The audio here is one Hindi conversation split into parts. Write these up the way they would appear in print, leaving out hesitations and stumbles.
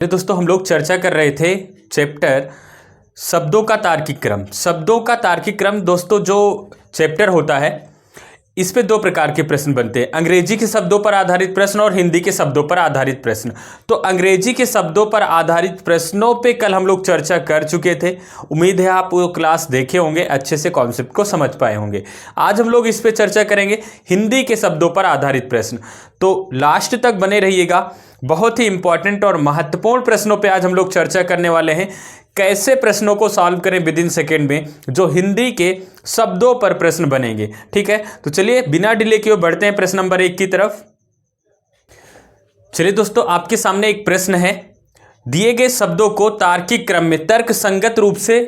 दोस्तों हम लोग चर्चा कर रहे थे चैप्टर शब्दों का तार्किक क्रम। शब्दों का तार्किक क्रम दोस्तों जो चैप्टर होता है इस पे दो प्रकार के प्रश्न बनते हैं, अंग्रेजी के शब्दों पर आधारित प्रश्न और हिंदी के शब्दों पर आधारित प्रश्न। तो अंग्रेजी के शब्दों पर आधारित प्रश्नों पे कल हम लोग चर्चा कर चुके थे। उम्मीद है आप वो क्लास देखे होंगे, अच्छे से कॉन्सेप्ट को समझ पाए होंगे। आज हम लोग इस पे चर्चा करेंगे हिंदी के शब्दों पर आधारित प्रश्न। तो लास्ट तक बने रहिएगा, बहुत ही इंपॉर्टेंट और महत्वपूर्ण प्रश्नों पे आज हम लोग चर्चा करने वाले हैं। कैसे प्रश्नों को सॉल्व करें विद इन सेकेंड में, जो हिंदी के शब्दों पर प्रश्न बनेंगे। ठीक है, तो चलिए बिना डिले किए बढ़ते हैं प्रश्न नंबर 1 की तरफ। चलिए दोस्तों, आपके सामने एक प्रश्न है, दिए गए शब्दों को तार्किक क्रम में तर्क संगत रूप से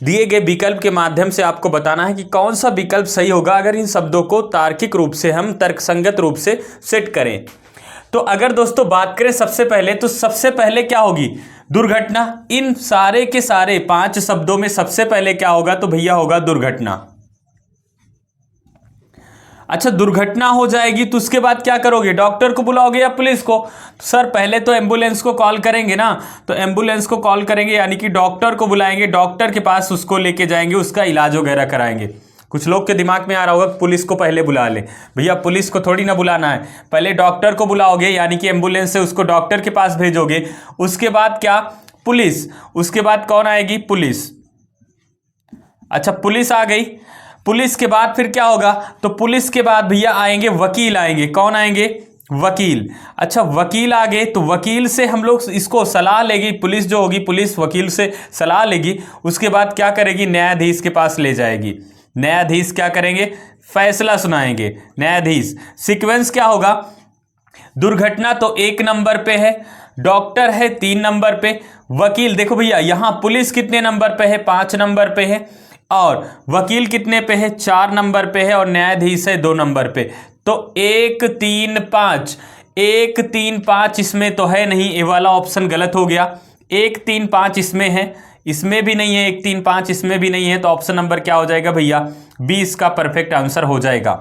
दिए गए विकल्प के माध्यम से आपको बताना है कि कौन सा विकल्प सही होगा अगर इन शब्दों को तार्किक रूप से हम तर्कसंगत रूप से सेट करें। तो अगर दोस्तों बात करें सबसे पहले, तो सबसे पहले क्या होगी? दुर्घटना। इन सारे के सारे 5 शब्दों में सबसे पहले क्या होगा? तो भैया होगा दुर्घटना। अच्छा, दुर्घटना हो जाएगी तो उसके बाद क्या करोगे? डॉक्टर को बुलाओगे या पुलिस को? तो सर पहले तो एम्बुलेंस को कॉल करेंगे ना, तो एम्बुलेंस को कॉल करेंगे यानी कि डॉक्टर को बुलाएंगे, डॉक्टर के पास उसको लेके जाएंगे, उसका इलाज वगैरह कराएंगे। कुछ लोग के दिमाग में आ रहा होगा पुलिस को पहले बुला ले। भैया पुलिस को थोड़ी ना बुलाना है, पहले डॉक्टर को बुलाओगे यानी कि एम्बुलेंस से उसको डॉक्टर के पास भेजोगे, उसके बाद क्या? पुलिस। उसके बाद कौन आएगी? पुलिस। अच्छा, पुलिस आ गई, पुलिस के बाद फिर क्या होगा? तो पुलिस के बाद भैया आएंगे वकील आएंगे। कौन आएंगे? वकील। अच्छा, वकील आ गए तो वकील से हम लोग इसको सलाह लेगी, पुलिस जो होगी पुलिस वकील से सलाह लेगी, उसके बाद क्या करेगी? न्यायाधीश के पास ले जाएगी। न्यायाधीश क्या करेंगे? फैसला सुनाएंगे न्यायाधीश। सीक्वेंस क्या होगा? दुर्घटना तो 1 नंबर पे है, डॉक्टर है 3 नंबर पे, वकील देखो भैया यहां पुलिस कितने नंबर पे है? 5 नंबर पे है, और वकील कितने पे है? 4 नंबर पे है, और न्यायाधीश है 2 नंबर पे। तो 1 3 5, 1 3 5 इसमें तो है नहीं, ये वाला ऑप्शन गलत हो गया। 1 3 5 इसमें है, इसमें भी नहीं है, 1 3 5 इसमें भी नहीं है, तो ऑप्शन नंबर क्या हो जाएगा भैया? बी इसका परफेक्ट आंसर हो जाएगा।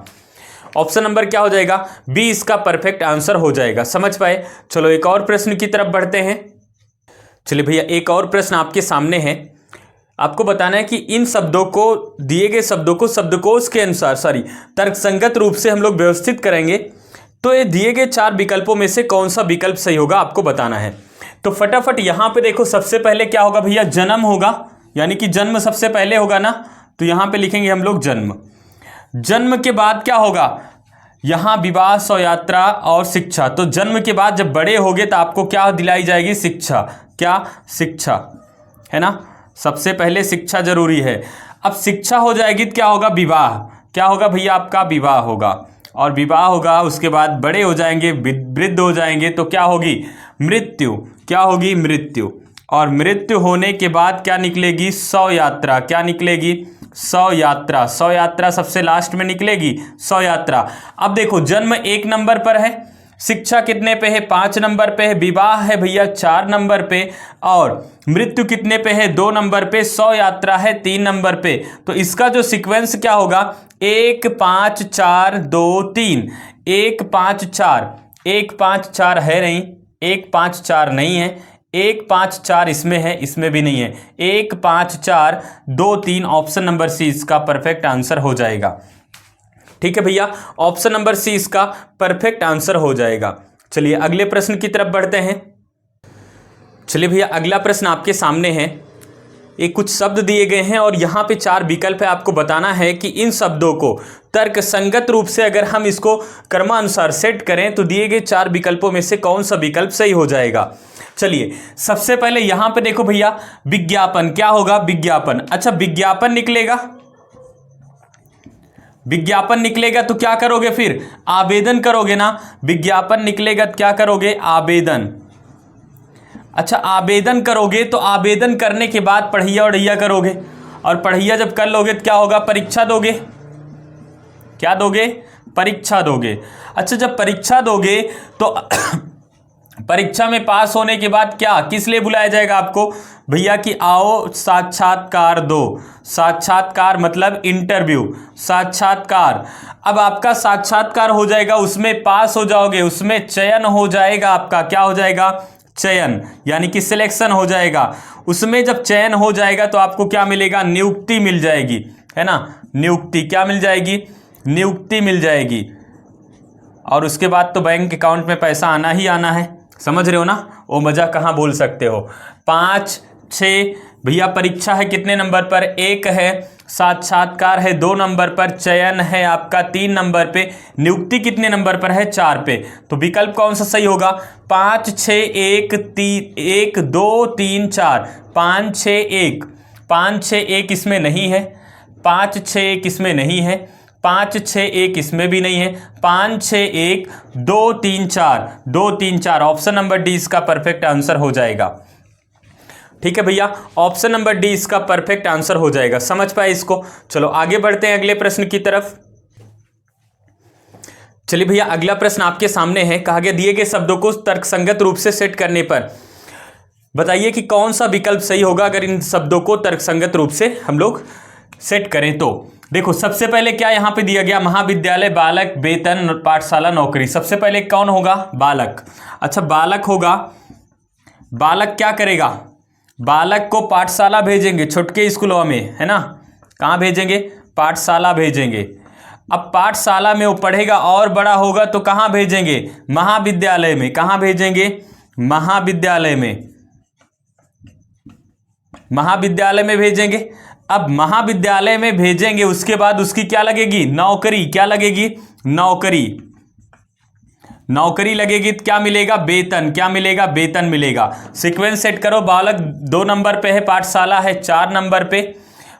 ऑप्शन नंबर क्या हो जाएगा? बी इसका परफेक्ट आंसर हो जाएगा। समझ पाए? चलो एक और प्रश्न की तरफ बढ़ते हैं। चलिए भैया एक और प्रश्न आपके सामने है, आपको बताना है कि इन शब्दों को, दिए गए शब्दों को शब्दकोश के अनुसार तर्कसंगत रूप से हम लोग व्यवस्थित करेंगे। तो ये दिए गए 4 विकल्पों में से कौन सा विकल्प सही होगा आपको बताना है। तो फटाफट यहां पे देखो, सबसे पहले क्या होगा भैया? जन्म होगा, यानी कि जन्म सबसे पहले होगा ना, तो यहां पे लिखेंगे हम लोग जन्म। जन्म के बाद क्या होगा? यहां विवाह, शवयात्रा और शिक्षा। तो जन्म के बाद जब बड़े होगे तो आपको क्या दिलाई जाएगी? शिक्षा। क्या? शिक्षा, है ना, सबसे पहले शिक्षा जरूरी है। अब शिक्षा हो जाएगी तो क्या होगा? विवाह। क्या होगा भैया? आपका विवाह होगा, और विवाह होगा, उसके बाद बड़े हो जाएंगे, वृद्ध हो जाएंगे, तो क्या होगी? मृत्यु। क्या होगी? मृत्यु। और मृत्यु होने के बाद क्या निकलेगी? शवयात्रा। क्या निकलेगी? शवयात्रा। शवयात्रा सबसे लास्ट में निकलेगी, शवयात्रा। अब देखो, जन्म 1 नंबर पर है, शिक्षा कितने पे है? 5 नंबर पे है, विवाह है भैया 4 नंबर पे, और मृत्यु कितने पे है? 2 नंबर पे, शवयात्रा है 3 नंबर पे। तो इसका जो सीक्वेंस क्या होगा? 1 5 4 2 3। 1 5 4, 1 5 4 है नहीं, 1 5 4 नहीं है, 1 5 4 इसमें है, इसमें भी नहीं है, 1 5 4 2 3। ऑप्शन नंबर सी इसका परफेक्ट आंसर हो जाएगा। ठीक है भैया, ऑप्शन नंबर सी इसका परफेक्ट आंसर हो जाएगा। चलिए अगले प्रश्न की तरफ बढ़ते हैं। चलिए भैया अगला प्रश्न आपके सामने है, एक कुछ शब्द दिए गए हैं और यहाँ पे 4 विकल्प है, आपको बताना है कि इन शब्दों को तर्कसंगत रूप से अगर हम इसको क्रमानुसार सेट करें तो दिए गए 4 विकल्पों में से कौन सा विकल्प सही हो जाएगा। चलिए सबसे पहले यहाँ पे देखो भैया, विज्ञापन। क्या होगा? विज्ञापन। अच्छा, विज्ञापन निकलेगा, विज्ञापन निकलेगा तो क्या करोगे फिर? आवेदन करोगे ना। विज्ञापन निकलेगा तो क्या करोगे? आवेदन। अच्छा, आवेदन करोगे तो आवेदन करने के बाद पढ़िया वढ़िया करोगे, और पढ़िया जब कर लोगे तो क्या होगा? परीक्षा दोगे। क्या दोगे? परीक्षा दोगे। अच्छा, जब परीक्षा दोगे तो परीक्षा में पास होने के बाद क्या, किस लिए बुलाया जाएगा आपको? भैया कि आओ साक्षात्कार दो। साक्षात्कार मतलब इंटरव्यू, साक्षात्कार। अब आपका साक्षात्कार हो जाएगा, उसमें पास हो जाओगे, उसमें चयन हो जाएगा आपका। क्या हो जाएगा? चयन यानी कि सिलेक्शन हो जाएगा। उसमें जब चयन हो जाएगा तो आपको क्या मिलेगा, नियुक्ति मिल जाएगी, है ना, नियुक्ति क्या मिल जाएगी, नियुक्ति मिल जाएगी। और उसके बाद तो बैंक अकाउंट में पैसा आना ही आना है, समझ रहे हो ना, वो मजा कहाँ बोल सकते हो। 5, 6 भैया परीक्षा है कितने नंबर पर, 1 है, साक्षात्कार है 2 नंबर पर, चयन है आपका 3 नंबर पे, नियुक्ति कितने नंबर पर है, 4 पे। तो विकल्प कौन सा सही होगा, 5, 6, 1, 2, 3, 4, 5, 6, 1, 5, 6, 1 इसमें नहीं है, 5, 6, 1 इसमें नहीं है, 5, 6, 1 इसमें भी नहीं है, 5, 6, 1, 2, 3, 4, 2, 3, 4 ऑप्शन नंबर डी इसका परफेक्ट आंसर हो जाएगा। ठीक है भैया, ऑप्शन नंबर डी इसका परफेक्ट आंसर हो जाएगा। समझ पाए इसको। चलो आगे बढ़ते हैं अगले प्रश्न की तरफ। चलिए भैया अगला प्रश्न आपके सामने है। कहा गया दिए गए शब्दों को तर्कसंगत रूप से सेट करने पर बताइए कि कौन सा विकल्प सही होगा अगर इन शब्दों को तर्कसंगत रूप से हम लोग सेट करें तो। देखो सबसे पहले क्या यहां पे दिया गया, महाविद्यालय, बालक, वेतन, पाठशाला, नौकरी। सबसे पहले कौन होगा, बालक। अच्छा बालक होगा, बालक क्या करेगा, बालक को पाठशाला भेजेंगे, छोटके स्कूलों में, है ना, कहाँ भेजेंगे, पाठशाला भेजेंगे। अब पाठशाला में वो पढ़ेगा और बड़ा होगा तो कहाँ भेजेंगे, महाविद्यालय में। कहाँ भेजेंगे, महाविद्यालय में, महाविद्यालय में भेजेंगे। अब महाविद्यालय में भेजेंगे उसके बाद उसकी क्या लगेगी, नौकरी। क्या लगेगी, नौकरी। नौकरी लगेगी तो क्या मिलेगा, वेतन। क्या मिलेगा, वेतन मिलेगा। सीक्वेंस सेट करो, बालक 2 नंबर पे है, पाठशाला है 4 नंबर पे,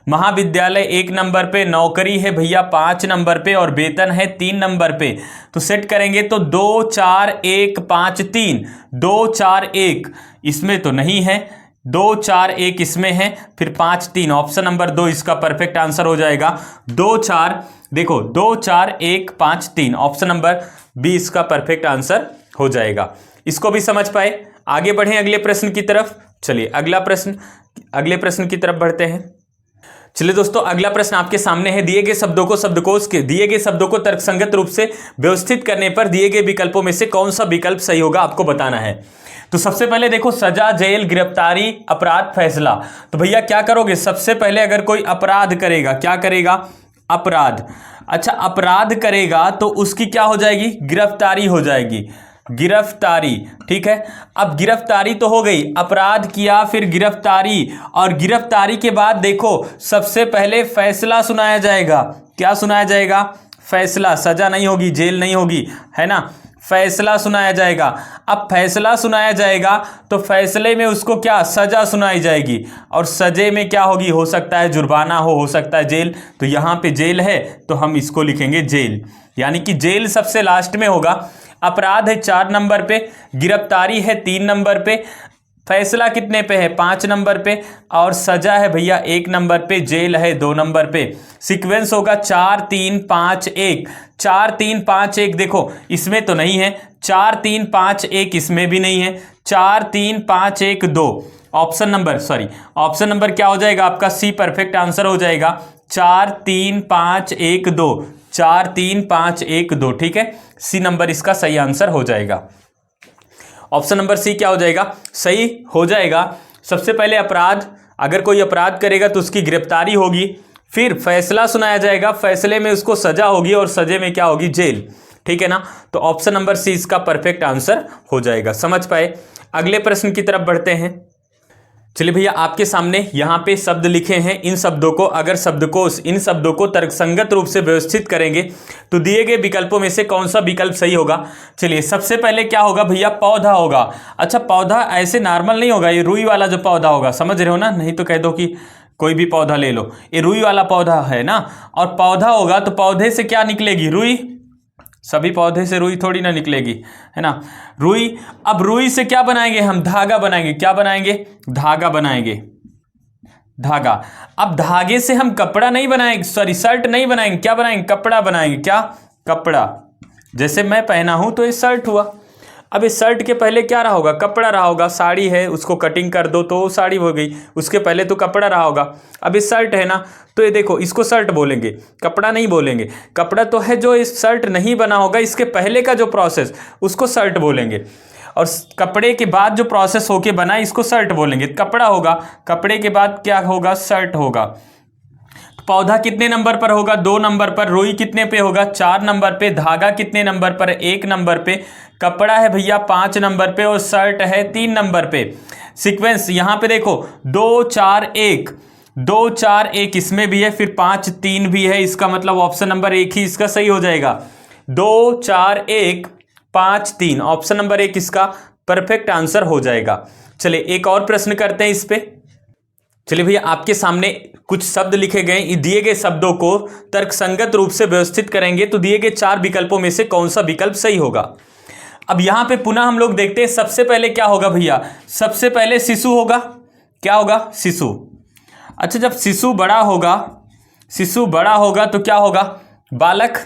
महाविद्यालय 1 नंबर पे, नौकरी है भैया 5 नंबर पे और वेतन है 3 नंबर पे। तो सेट करेंगे तो 2, 4, 1, 5, 3, 2, 4, 1 इसमें तो नहीं है, 2, 4, 1 इसमें है, फिर 5, 3 ऑप्शन नंबर 2 इसका परफेक्ट आंसर हो जाएगा। 2, 4 देखो 2, 4, 1, 5, 3 ऑप्शन नंबर बी इसका परफेक्ट आंसर हो जाएगा। इसको भी समझ पाए। आगे बढ़ें अगले प्रश्न की तरफ। चलिए अगले प्रश्न की तरफ बढ़ते हैं। चलिए दोस्तों अगला प्रश्न आपके सामने है। दिए गए शब्दों को शब्दकोश के दिए गए शब्दों को तर्कसंगत रूप से व्यवस्थित करने पर दिए गए विकल्पों में से कौन सा विकल्प सही होगा आपको बताना है। तो सबसे पहले देखो सजा, जेल, गिरफ्तारी, अपराध, फैसला। तो भैया क्या करोगे, सबसे पहले अगर कोई अपराध करेगा, क्या करेगा, अपराध। अच्छा अपराध करेगा तो उसकी क्या हो जाएगी, गिरफ्तारी हो जाएगी, गिरफ्तारी। ठीक है, अब गिरफ्तारी तो हो गई, अपराध किया फिर गिरफ्तारी, और गिरफ्तारी के बाद देखो सबसे पहले फैसला सुनाया जाएगा। क्या सुनाया जाएगा, फैसला। सजा नहीं होगी, जेल नहीं होगी, है ना, फैसला सुनाया जाएगा। अब फैसला सुनाया जाएगा तो फैसले में उसको क्या, सजा सुनाई जाएगी, और सजे में क्या होगी, हो सकता है जुर्माना हो सकता है जेल। तो यहाँ पे जेल है तो हम इसको लिखेंगे जेल, यानी कि जेल सबसे लास्ट में होगा। अपराध है 4 नंबर पे, गिरफ्तारी है 3 नंबर पे, फैसला कितने पे है, 5 नंबर पे, और सजा है भैया 1 नंबर पे, जेल है 2 नंबर पे। सीक्वेंस होगा 4, 3, 5, 1। 4, 3, 5, 1 देखो इसमें तो नहीं है, 4, 3, 5, 1 इसमें भी नहीं है, 4, 3, 5, 1, 2 ऑप्शन नंबर क्या हो जाएगा आपका, सी परफेक्ट आंसर हो जाएगा। 4, 3, 5, 1, 2, 4, 3, 5, 1, 2। ठीक है, सी नंबर इसका सही आंसर हो जाएगा। ऑप्शन नंबर सी क्या हो जाएगा, सही हो जाएगा। सबसे पहले अपराध, अगर कोई अपराध करेगा तो उसकी गिरफ्तारी होगी, फिर फैसला सुनाया जाएगा, फैसले में उसको सजा होगी, और सजे में क्या होगी, जेल। ठीक है ना, तो ऑप्शन नंबर सी इसका परफेक्ट आंसर हो जाएगा। समझ पाए। अगले प्रश्न की तरफ बढ़ते हैं। चलिए भैया आपके सामने यहाँ पे शब्द लिखे हैं। इन शब्दों को अगर शब्दकोश इन शब्दों को तर्कसंगत रूप से व्यवस्थित करेंगे तो दिए गए विकल्पों में से कौन सा विकल्प सही होगा। चलिए सबसे पहले क्या होगा भैया, पौधा होगा। अच्छा पौधा ऐसे नॉर्मल नहीं होगा, ये रुई वाला जो पौधा होगा, समझ रहे हो ना, नहीं तो कह दो कि कोई भी पौधा ले लो, ये रुई वाला पौधा है ना, और पौधा होगा तो पौधे से क्या निकलेगी, रुई। सभी पौधे से रुई थोड़ी ना निकलेगी, है ना, रुई। अब रुई से क्या बनाएंगे हम, धागा बनाएंगे। क्या बनाएंगे, धागा बनाएंगे, धागा। अब धागे से हम कपड़ा नहीं बनाएंगे, सॉरी शर्ट नहीं बनाएंगे, क्या बनाएंगे, कपड़ा बनाएंगे। क्या, कपड़ा। जैसे मैं पहना हूं तो ये शर्ट हुआ। अब इस शर्ट के पहले क्या रहा होगा, कपड़ा रहा होगा। साड़ी है उसको कटिंग कर दो तो साड़ी हो गई, उसके पहले तो कपड़ा रहा होगा। अब इस शर्ट है ना, तो ये देखो इसको शर्ट बोलेंगे, कपड़ा नहीं बोलेंगे। कपड़ा तो है जो इस शर्ट नहीं बना होगा, इसके पहले का जो प्रोसेस उसको शर्ट बोलेंगे। और कपड़े के बाद जो प्रोसेस होके बना इसको शर्ट बोलेंगे। कपड़ा होगा, कपड़े के बाद क्या होगा, शर्ट होगा। पौधा कितने नंबर पर होगा, 2 नंबर पर। रुई कितने पे होगा, 4 नंबर पे। धागा कितने नंबर पर, 1 नंबर पे। कपड़ा है भैया 5 नंबर पे और शर्ट है 3 नंबर पे। सीक्वेंस यहाँ पे देखो 2 4 1, 2 4 1 इसमें भी है, फिर 5 3 भी है। इसका मतलब ऑप्शन नंबर 1 ही इसका सही हो जाएगा। 2 4 1 5 3 ऑप्शन नंबर 1 इसका परफेक्ट आंसर हो जाएगा। चलिए एक और प्रश्न करते हैं इस पे। चलिए भैया आपके सामने कुछ शब्द लिखे गए, दिए गए शब्दों को तर्कसंगत रूप से व्यवस्थित करेंगे तो दिए गए 4 विकल्पों में से कौन सा विकल्प सही होगा। अब यहां पे पुनः हम लोग देखते हैं सबसे पहले क्या होगा भैया, सबसे पहले शिशु होगा। क्या होगा, शिशु। अच्छा जब शिशु बड़ा होगा, शिशु बड़ा होगा तो क्या होगा, बालक।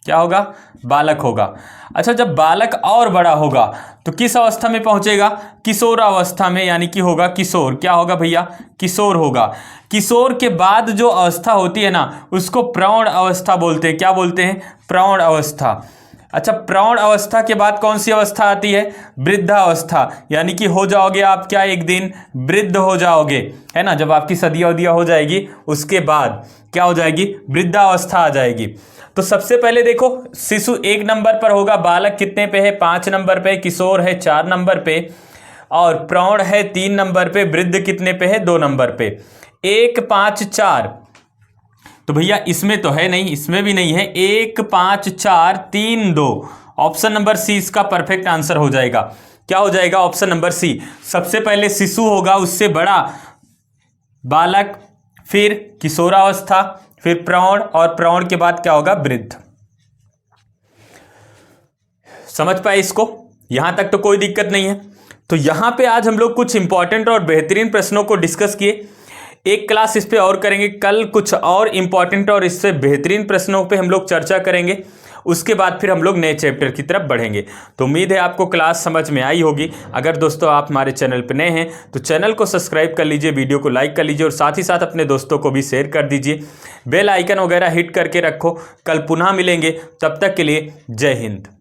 क्या होगा, बालक होगा। अच्छा जब बालक और बड़ा होगा तो किस अवस्था में पहुंचेगा, किशोर अवस्था में, यानी कि होगा किशोर। क्या होगा भैया, किशोर होगा। किशोर के बाद जो अवस्था होती है ना उसको प्रौढ़ अवस्था बोलते हैं। क्या बोलते हैं, प्रौढ़ अवस्था। अच्छा प्रौढ़ अवस्था के बाद कौन सी अवस्था आती है, वृद्धावस्था, यानी कि हो जाओगे आप क्या, एक दिन वृद्ध हो जाओगे, है ना। जब आपकी सदिया उदिया हो जाएगी उसके बाद क्या हो जाएगी, वृद्धावस्था आ जाएगी। तो सबसे पहले देखो शिशु 1 नंबर पर होगा, बालक कितने पे है, 5 नंबर पे, किशोर है 4 नंबर पे और प्रौढ़ है 3 नंबर पे, वृद्ध कितने पे है, 2 नंबर पे। 1 5 4 तो भैया इसमें तो है नहीं, इसमें भी नहीं है। 1 5 4 3 2 ऑप्शन नंबर सी इसका परफेक्ट आंसर हो जाएगा। क्या हो जाएगा, ऑप्शन नंबर सी। सबसे पहले शिशु होगा, उससे बड़ा बालक, फिर किशोरावस्था, फिर प्रौढ़ और प्रौढ़ के बाद क्या होगा, वृद्ध। समझ पाए इसको, यहां तक तो कोई दिक्कत नहीं है। तो यहां पे आज हम लोग कुछ इंपॉर्टेंट और बेहतरीन प्रश्नों को डिस्कस किए। एक क्लास इस पे और करेंगे, कल कुछ और इंपॉर्टेंट और इससे बेहतरीन प्रश्नों पे हम लोग चर्चा करेंगे। उसके बाद फिर हम लोग नए चैप्टर की तरफ बढ़ेंगे। तो उम्मीद है आपको क्लास समझ में आई होगी। अगर दोस्तों आप हमारे चैनल पर नए हैं तो चैनल को सब्सक्राइब कर लीजिए, वीडियो को लाइक कर लीजिए और साथ ही साथ अपने दोस्तों को भी शेयर कर दीजिए। बेल आइकन वगैरह हिट करके रखो। कल पुनः मिलेंगे, तब तक के लिए जय हिंद।